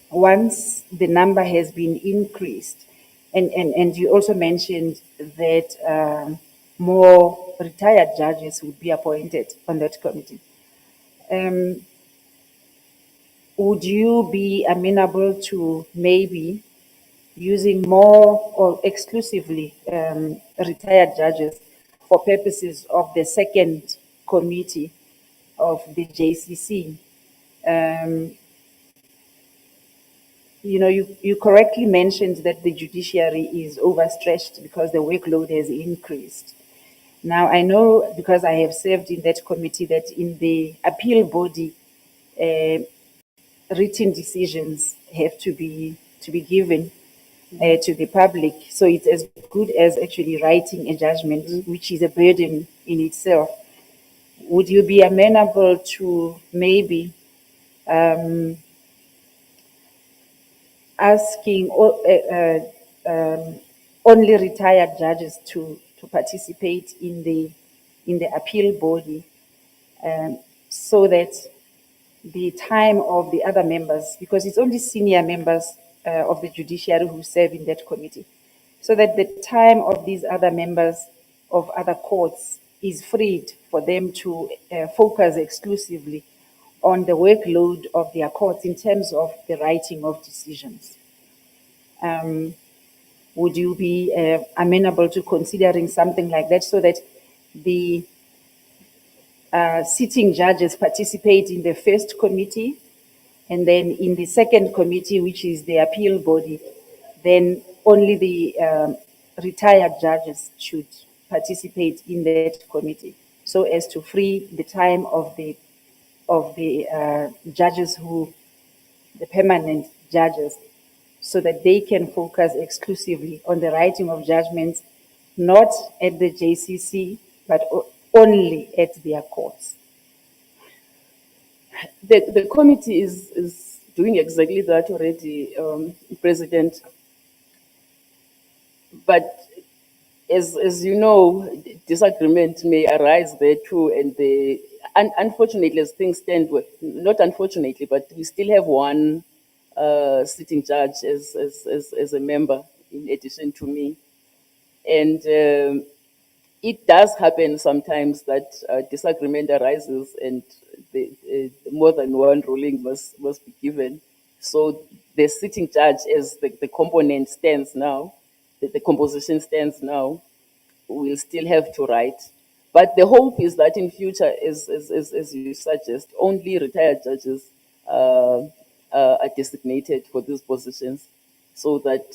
once the number has been increased, and you also mentioned that more retired judges would be appointed on that committee. Would you be amenable to maybe using more or exclusively retired judges for purposes of the second committee of the JCC? You correctly mentioned that the judiciary is overstretched because the workload has increased. Now, I know, because I have served in that committee, that in the appeal body, written decisions have to be given to the public. So it's as good as actually writing a judgment, which is a burden in itself. Would you be amenable to maybe asking only retired judges to participate in the appeal body, so that the time of the other members, because it's only senior members of the judiciary who serve in that committee, so that the time of these other members of other courts is freed for them to focus exclusively on the workload of their courts in terms of the writing of decisions. Would you be amenable to considering something like that, so that the sitting judges participate in the first committee, and then in the second committee, which is the appeal body, then only the retired judges should participate in that committee, so as to free the time of the judges the permanent judges, so that they can focus exclusively on the writing of judgments, not at the JCC, but only at their courts. The committee is doing exactly that already, President. But as you know, disagreement may arise there too, and unfortunately, as things stand, not unfortunately, but we still have one sitting judge as a member in addition to me, and it does happen sometimes that disagreement arises, and more than one ruling must be given. So the sitting judge, as the component stands now, the composition stands now, will still have to write. But the hope is that in future, as you suggest, only retired judges are designated for these positions, so that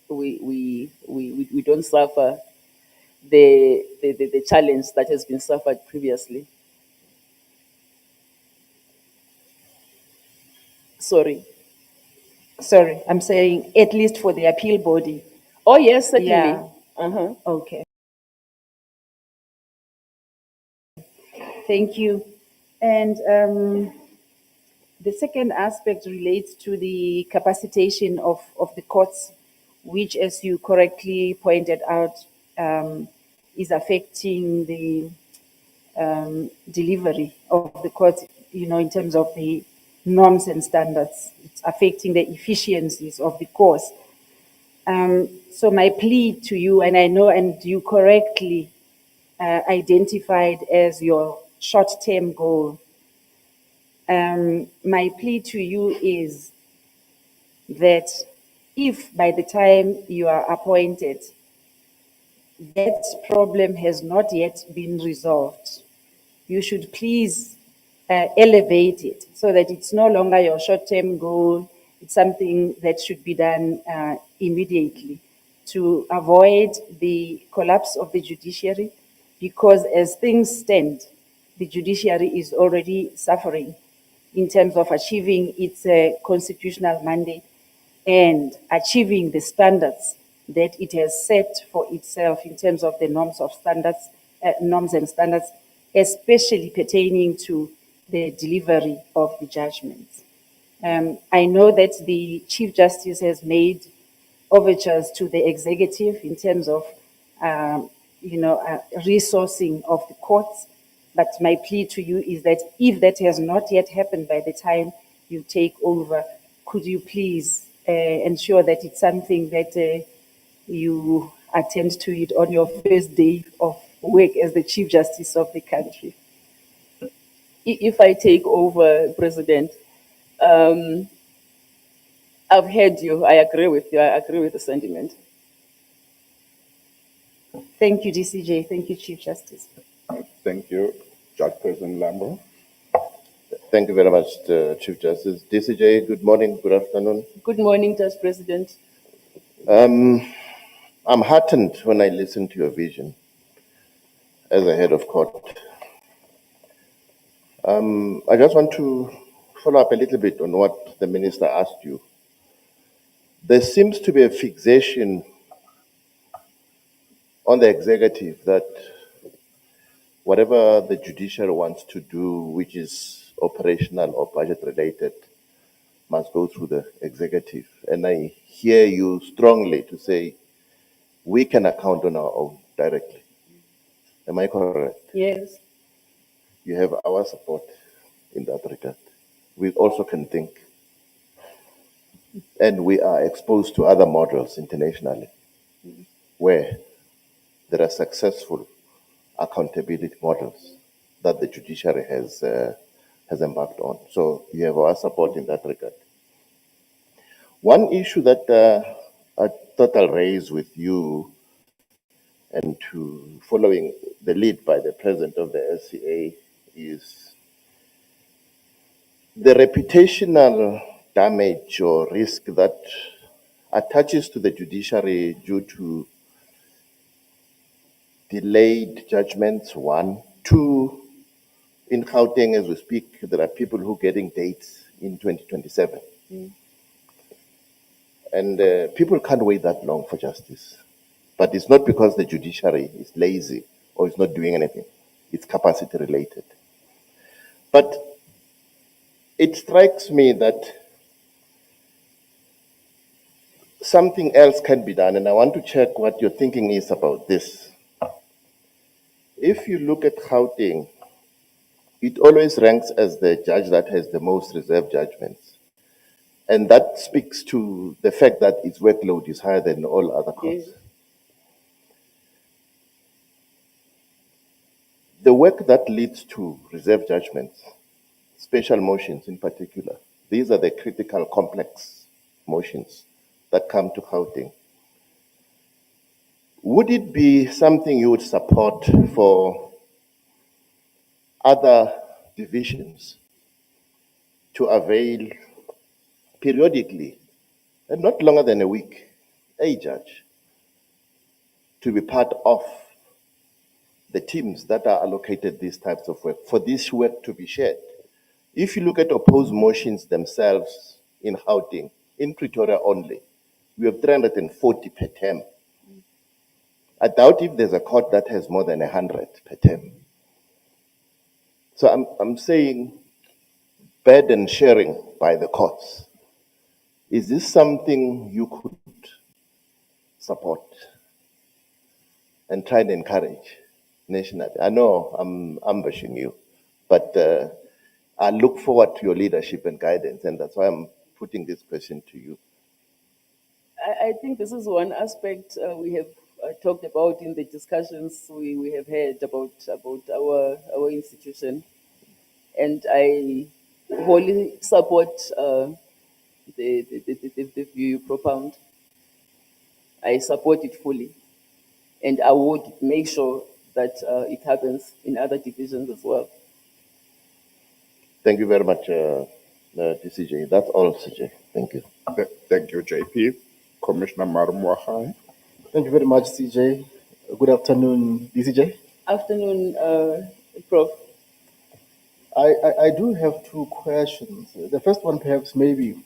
we don't suffer the challenge that has been suffered previously. Sorry, I'm saying at least for the appeal body. Oh yes, certainly. Yeah. Okay. Thank you. And the second aspect relates to the capacitation of the courts, which, as you correctly pointed out, is affecting the delivery of the courts, in terms of the norms and standards. It's affecting the efficiencies of the course. So my plea to you, and I know, and you correctly identified as your short-term goal, my plea to you is that if by the time you are appointed, that problem has not yet been resolved, you should please elevate it so that it's no longer your short-term goal. It's something that should be done immediately to avoid the collapse of the judiciary, because as things stand, the judiciary is already suffering in terms of achieving its constitutional mandate and achieving the standards that it has set for itself in terms of the norms and standards, especially pertaining to the delivery of the judgments. I know that the Chief Justice has made overtures to the executive in terms of, resourcing of the courts. But my plea to you is that if that has not yet happened by the time you take over, could you please ensure that it's something that you attend to it on your first day of work as the Chief Justice of the country? If I take over, President, I've heard you. I agree with you. I agree with the sentiment. Thank you, DCJ. Thank you, Chief Justice. Thank you, Judge President Lambo. Thank you very much, Chief Justice. DCJ, good morning, good afternoon. Good morning, Judge President. I'm heartened when I listen to your vision as a head of court. I just want to follow up a little bit on what the minister asked you. There seems to be a fixation on the executive that whatever the judiciary wants to do, which is operational or budget related, must go through the executive. And I hear you strongly to say we can account on our own directly. Am I correct? Yes. You have our support in that regard. We also can think. And we are exposed to other models internationally where there are successful accountability models that the judiciary has embarked on. So you have our support in that regard. One issue that I thought I'll raise with you, and to following the lead by the president of the SCA, is the reputational damage or risk that attaches to the judiciary due to delayed judgments, one. Two, in Gauteng as we speak, there are people who are getting dates in 2027. And people can't wait that long for justice. But it's not because the judiciary is lazy or is not doing anything. It's capacity related. But it strikes me that something else can be done, and I want to check what your thinking is about this. If you look at Gauteng, it always ranks as the judge that has the most reserved judgments. And that speaks to the fact that its workload is higher than all other courts. Yes. The work that leads to reserved judgments, special motions in particular, these are the critical complex motions that come to Gauteng. Would it be something you would support for other divisions to avail periodically, and not longer than a week, a judge to be part of the teams that are allocated these types of work, for this work to be shared? If you look at opposed motions themselves in Gauteng, in Pretoria only, we have 340 per term. I doubt if there's a court that has more than 100 per term. So I'm saying burden sharing by the courts. Is this something you could support and try and encourage nationally? I know I'm ambushing you, but I look forward to your leadership and guidance, and that's why I'm putting this question to you. I think this is one aspect we have talked about in the discussions we have had about our institution, and I wholly support the view you propound. I support it fully, and I would make sure that it happens in other divisions as well. Thank you very much, DCJ. That's all, CJ. Thank you. Thank you, JP. Commissioner Marumwahai. Thank you very much, CJ. Good afternoon, DCJ. Afternoon, Prof. I do have two questions. The first one, perhaps, maybe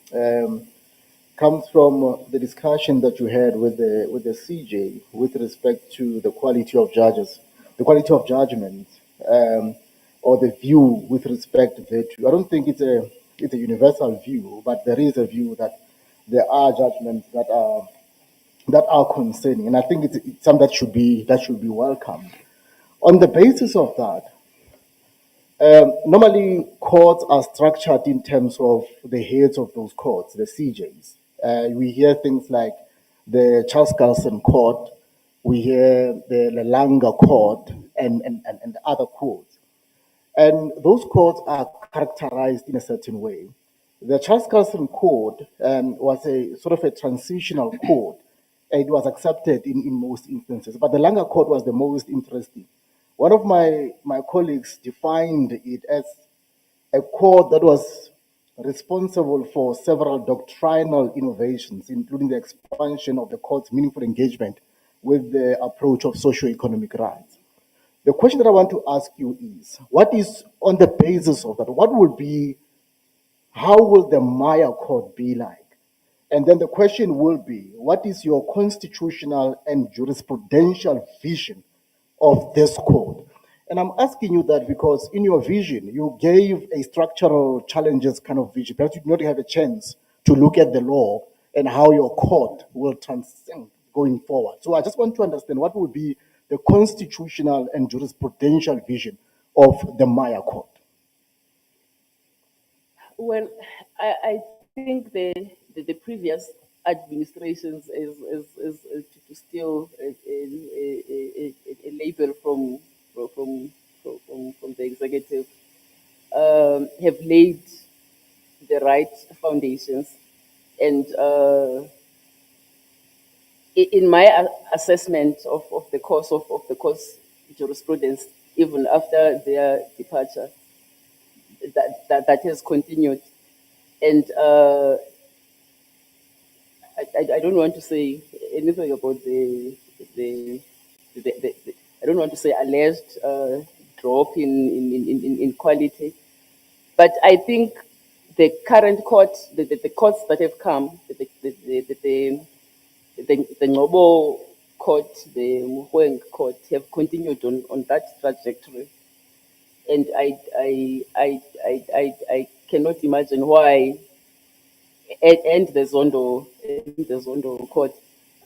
comes from the discussion that you had with the CJ with respect to the quality of judges, the quality of judgment, or the view with respect to. I don't think it's a universal view, but there is a view that there are judgments that are concerning, and I think it's something that should be welcomed. On the basis of that, normally courts are structured in terms of the heads of those courts, the CJs. We hear things like the Charles Carlson Court, we hear the Lelanga Court, and other courts. And those courts are characterized in a certain way. The Charles Carlson Court was a sort of a transitional court. It was accepted in most instances, but the Langa Court was the most interesting. One of my colleagues defined it as a court that was responsible for several doctrinal innovations, including the expansion of the court's meaningful engagement with the approach of socio-economic rights. The question that I want to ask you is, what is, on the basis of that, how will the Maya Court be like? And then the question will be, what is your constitutional and jurisprudential vision of this court? And I'm asking you that because in your vision, you gave a structural challenges kind of vision. Perhaps you do not have a chance to look at the law and how your court will transcend going forward. So I just want to understand what would be the constitutional and jurisprudential vision of the Maya Court. Well, I think the previous administrations is to steal a label from the executive have laid the right foundations, and in my assessment of the course of the course jurisprudence, even after their departure, that has continued. And I don't want to say anything about the I don't want to say alleged drop in quality, but I think the current court, the courts that have come, the Noble Court, the Muhweng Court, have continued on that trajectory, and I cannot imagine why. And the Zondo Court,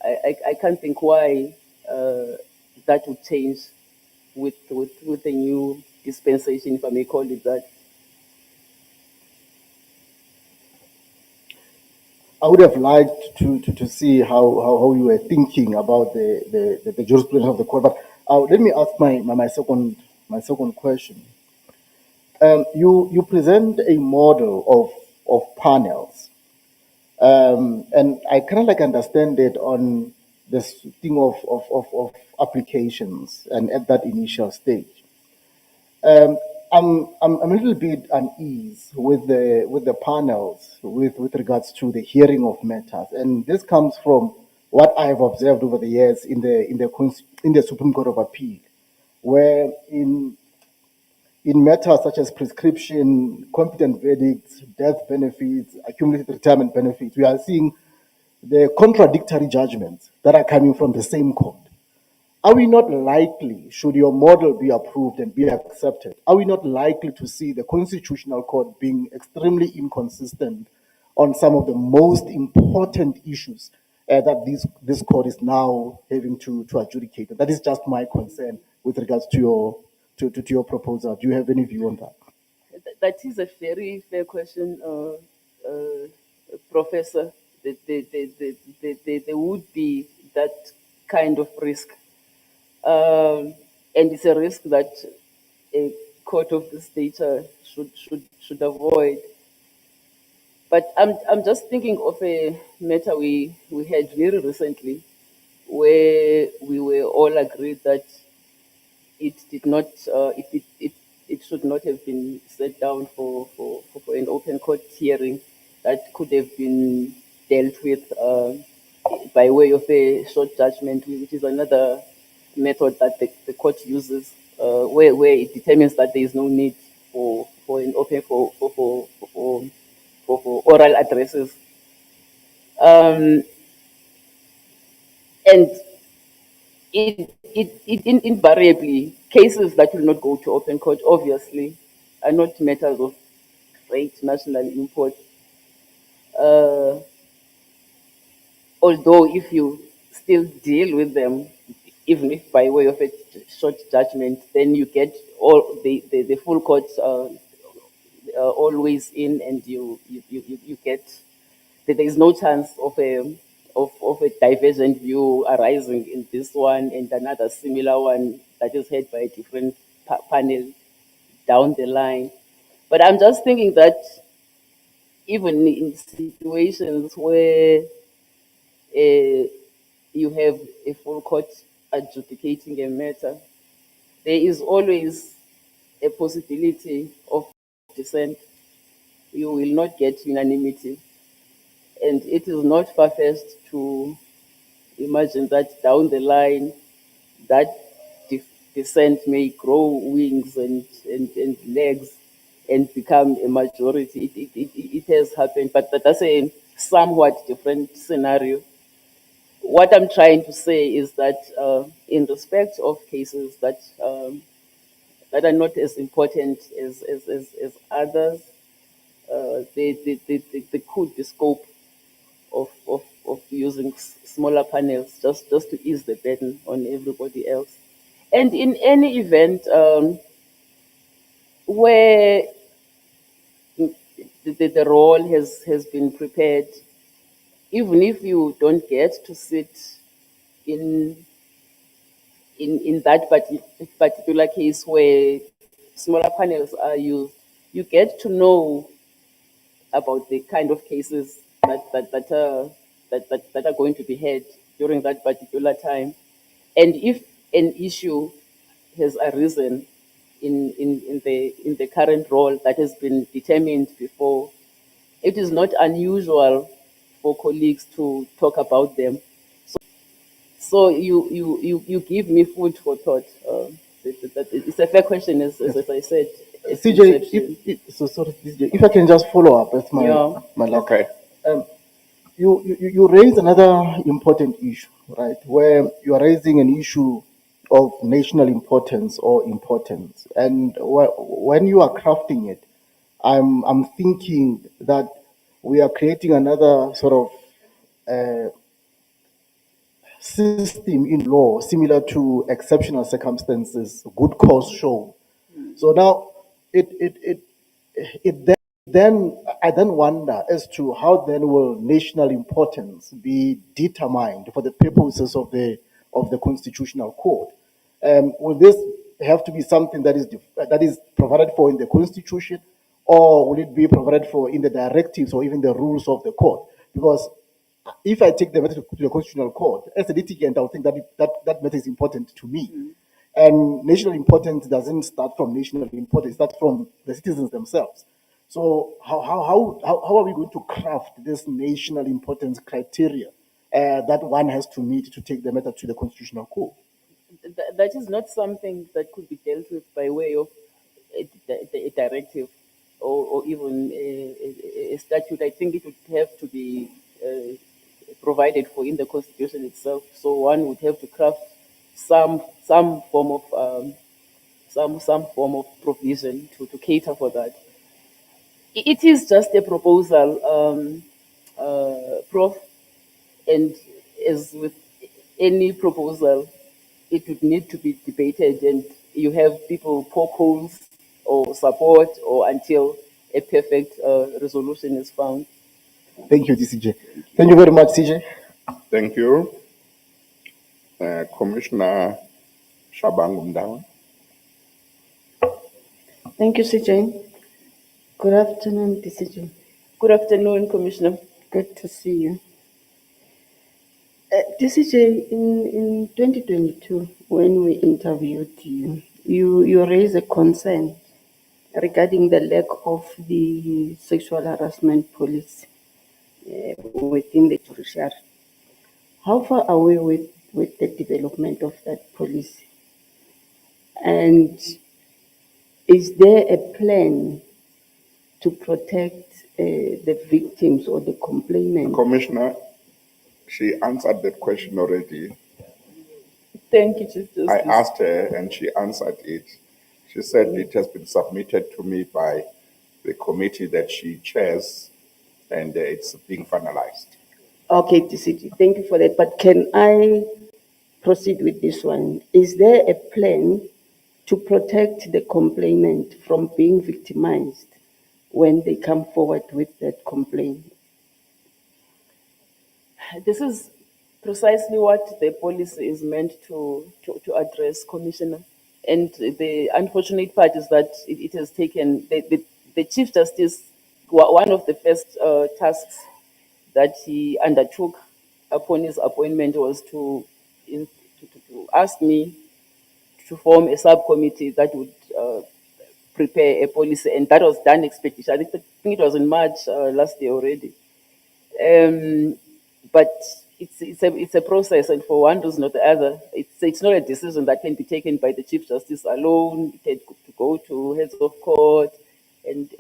I can't think why that would change with a new dispensation, if I may call it that. I would have liked to see how you were thinking about the jurisprudence of the court. But let me ask my second question. You present a model of panels, and I kind of like understand it on this thing of applications and at that initial stage. I'm a little bit unease with the panels with regards to the hearing of matters, and this comes from what I have observed over the years in the Supreme Court of Appeal, where in matters such as prescription, competent verdicts, death benefits, accumulated retirement benefits, we are seeing the contradictory judgments that are coming from the same court. are we not likely, should your model be approved and be accepted, are we not likely to see the Constitutional Court being extremely inconsistent on some of the most important issues that this court is now having to adjudicate? That is just my concern with regards to your proposal. Do you have any view on that? That is a very fair question, Professor. There would be that kind of risk. And it's a risk that a court of this nature should avoid. But I'm just thinking of a matter we had very recently, where we were all agreed that it did not it should not have been set down for an open court hearing that could have been dealt with by way of a short judgment, which is another method that the court uses, where it determines that there is no need for an open for oral addresses. And it invariably, cases that will not go to open court, obviously, are not matters of great national import. Although if you still deal with them, even if by way of a short judgment, then you get all the full court always in, and you get there is no chance of a divergent view arising in this one and another similar one that is heard by a different panel down the line. But I'm just thinking that even in situations where you have a full court adjudicating a matter, there is always a possibility of dissent. You will not get unanimity. And it is not far-fetched to imagine that down the line, that dissent may grow wings and legs and become a majority. It has happened, but that's a somewhat different scenario. What I'm trying to say is that in respect of cases that are not as important as others, there could be scope of using smaller panels just to ease the burden on everybody else. And in any event where the role has been prepared, even if you don't get to sit in that particular case where smaller panels are used, you get to know about the kind of cases that are going to be heard during that particular time. And if an issue has arisen in the current role that has been determined before, it is not unusual for colleagues to talk about them. So you give me food for thought. It's a fair question, as I said. CJ, sorry, CJ, if I can just follow up, that's my last. Okay. You raise another important issue, right? Where you are raising an issue of national importance or importance, and when you are crafting it, I'm thinking that we are creating another sort of system in law similar to exceptional circumstances, good cause shown. So now I then wonder as to how then will national importance be determined for the purposes of the Constitutional Court. Will this have to be something that is provided for in the Constitution, or will it be provided for in the directives or even the rules of the court? Because if I take the matter to the Constitutional Court, as a litigant, I would think that matter is important to me. And national importance doesn't start from national importance, it starts from the citizens themselves. So how are we going to craft this national importance criteria that one has to meet to take the matter to the Constitutional Court? That is not something that could be dealt with by way of a directive or even a statute. I think it would have to be provided for in the Constitution itself. So one would have to craft some form of some form of provision to cater for that. It is just a proposal, Prof, and as with any proposal, it would need to be debated, and you have people poke holes or support or until a perfect resolution is found. Thank you, DCJ. Thank you very much, CJ. Thank you. Commissioner Shabangumdawa. Thank you, CJ. Good afternoon, DCJ. Good afternoon, Commissioner. Good to see you. DCJ, in 2022, when we interviewed you, you raised a concern regarding the lack of the sexual harassment policy within the judiciary. How far are we with the development of that policy? And is there a plan to protect the victims or the complainants? Commissioner, she answered that question already. Thank you, Chief Justice. I asked her and she answered it. She said it has been submitted to me by the committee that she chairs and it's being finalized. Okay, DCG, thank you for that. But can I proceed with this one? Is there a plan to protect the complainant from being victimized when they come forward with that complaint? This is precisely what the policy is meant to address, Commissioner. And the unfortunate part is that it has taken the Chief Justice, one of the first tasks that he undertook upon his appointment was to ask me to form a subcommittee that would prepare a policy, and that was done expeditiously. I think it was in March last year already. But it's a process, and for one reason or the other, it's not a decision that can be taken by the Chief Justice alone. It had to go to heads of court, and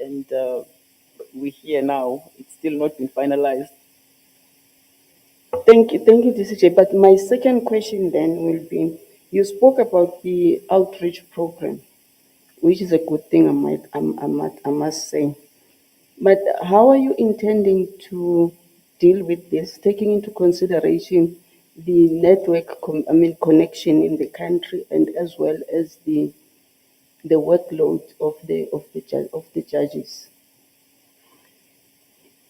we're here now. It's still not been finalized. Thank you, DCJ. But my second question then will be, you spoke about the outreach program, which is a good thing, I must say. But how are you intending to deal with this, taking into consideration the network, connection in the country, and as well as the workload of the judges?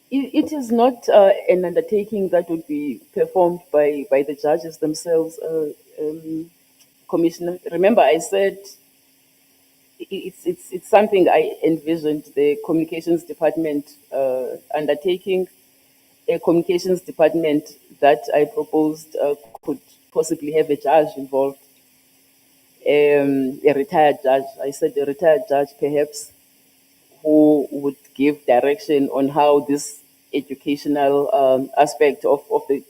It is not an undertaking that would be performed by the judges themselves, Commissioner. Remember, I said it's something I envisioned the communications department undertaking, a communications department that I proposed could possibly have a judge involved, a retired judge. I said a retired judge, perhaps, who would give direction on how this educational aspect of the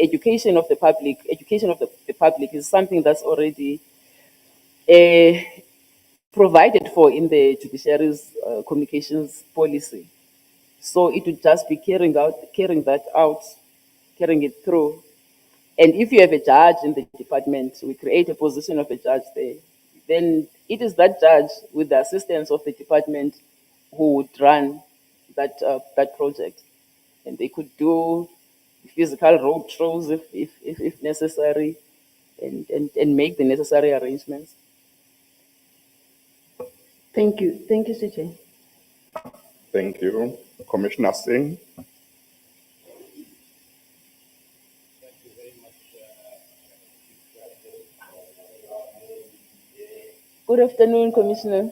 education of the public is something that's already provided for in the judiciary's communications policy. So it would just be carrying it through. And if you have a judge in the department, we create a position of a judge there, then it is that judge, with the assistance of the department, who would run that project. And they could do physical road shows if necessary, and make the necessary arrangements. Thank you, CJ. Thank you. Commissioner Singh. Good afternoon, Commissioner.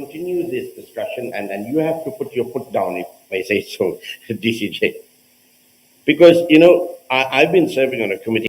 continue this discussion, and you have to put your foot down, if I say so, DCJ. Because, I've been serving on a committee